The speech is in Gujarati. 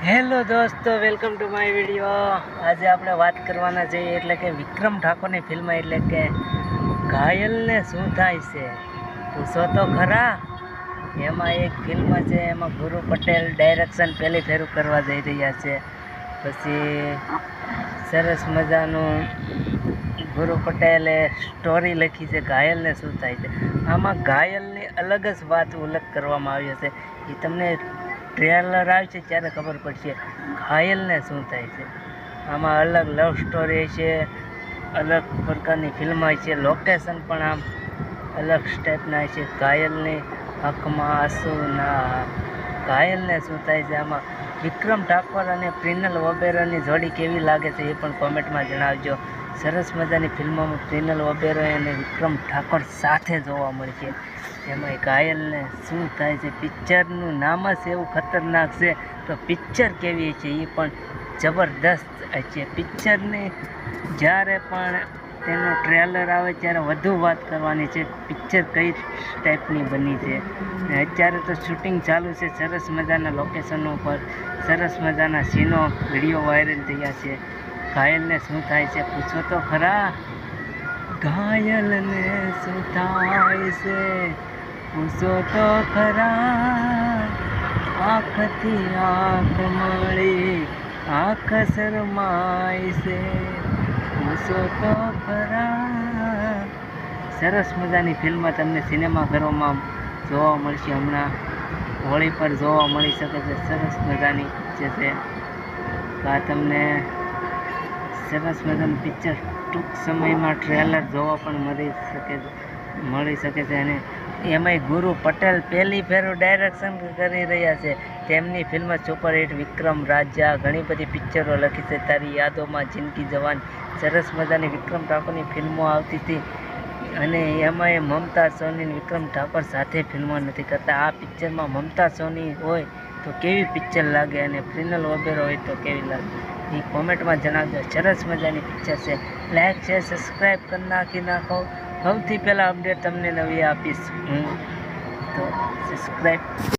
હેલો દોસ્તો, વેલકમ ટુ માય વિડીયો. આજે આપણે વાત કરવાના છીએ એટલે કે વિક્રમ ઠાકોરની ફિલ્મ એટલે કે ઘાયલને શું થાય છે પૂછો તો ખરા. એમાં એક ફિલ્મ છે, એમાં ગુરુ પટેલ ડાયરેક્શન પહેલી ફેરું કરવા જઈ રહ્યા છે. પછી સરસ મજાનું ગુરુ પટેલે સ્ટોરી લખી છે ઘાયલને શું થાય છે. આમાં ઘાયલની અલગ જ વાત ઉલ્લેખ કરવામાં આવ્યો છે. એ તમને ટ્રેલર આવશે ત્યારે ખબર પડશે ઘાયલને શું થાય છે. આમાં અલગ લવ સ્ટોરી છે, અલગ પ્રકારની ફિલ્મ હોય છે, લોકેશન પણ આમ અલગ ટાઈપના છે. ઘાયલની આંખમાં આંસુ ના, ઘાયલને શું થાય છે. આમાં વિક્રમ ઠાકોર અને પ્રિનલ ઓબેરોયની જોડી કેવી લાગે છે એ પણ કોમેન્ટમાં જણાવજો. સરસ મજાની ફિલ્મોમાં પ્રિનલ ઓબેરોય અને વિક્રમ ઠાકોર સાથે જોવા મળશે. એમાં ઘાયલને શું થાય છે, પિક્ચરનું નામ જ એવું ખતરનાક છે, તો પિક્ચર કેવી છે એ પણ જબરદસ્ત છે. પિક્ચરની જ્યારે પણ તેનું ટ્રેલર આવે ત્યારે વધુ વાત કરવાની છે, પિક્ચર કઈ ટાઈપની બની છે. અત્યારે તો શૂટિંગ ચાલુ છે, સરસ મજાના લોકેશનો પર સરસ મજાના સીનો વિડીયો વાયરલ થયા છે. ઘાયલને શું થાય છે પૂછો તો ખરા. ઘાયલને શું થાય છે પૂછો તો ખરા. આંખથી આંખ મળી આંખ શરમાય છે પૂછો તો ખરા. સરસ મજાની ફિલ્મ તમને સિનેમાઘરોમાં જોવા મળશે. હમણાં હોળી પર જોવા મળી શકે છે. સરસ મજાની પિક્ચર છે. આ તમને સરસ મજાનું પિક્ચર ટૂંક સમયમાં ટ્રેલર જોવા પણ મળી શકે છે. અને એમાંય ગુરુ પટેલ પહેલી ફેરું ડાયરેક્શન કરી રહ્યા છે. તેમની ફિલ્મ સુપરહિટ વિક્રમ રાજા, ઘણી બધી પિક્ચરો લખી છે. તારી યાદોમાં, જિંદગી જવાન, સરસ મજાની વિક્રમ ઠાકોરની ફિલ્મો આવતી હતી. અને એમાંય મમતા સોની વિક્રમ ઠાકોર સાથે ફિલ્મો નથી કરતા. આ પિક્ચરમાં મમતા સોની હોય તો કેવી પિક્ચર લાગે અને પ્રિનલ ઓબેરો હોય તો કેવી લાગે એ કોમેન્ટમાં જણાવજો. સરસ મજાની પિક્ચર છે. લાઈક છે, સબસ્ક્રાઈબ કરી નાખો. સૌથી પહેલાં અપડેટ તમને નવી આપીશ હું, તો સબસ્ક્રાઈબ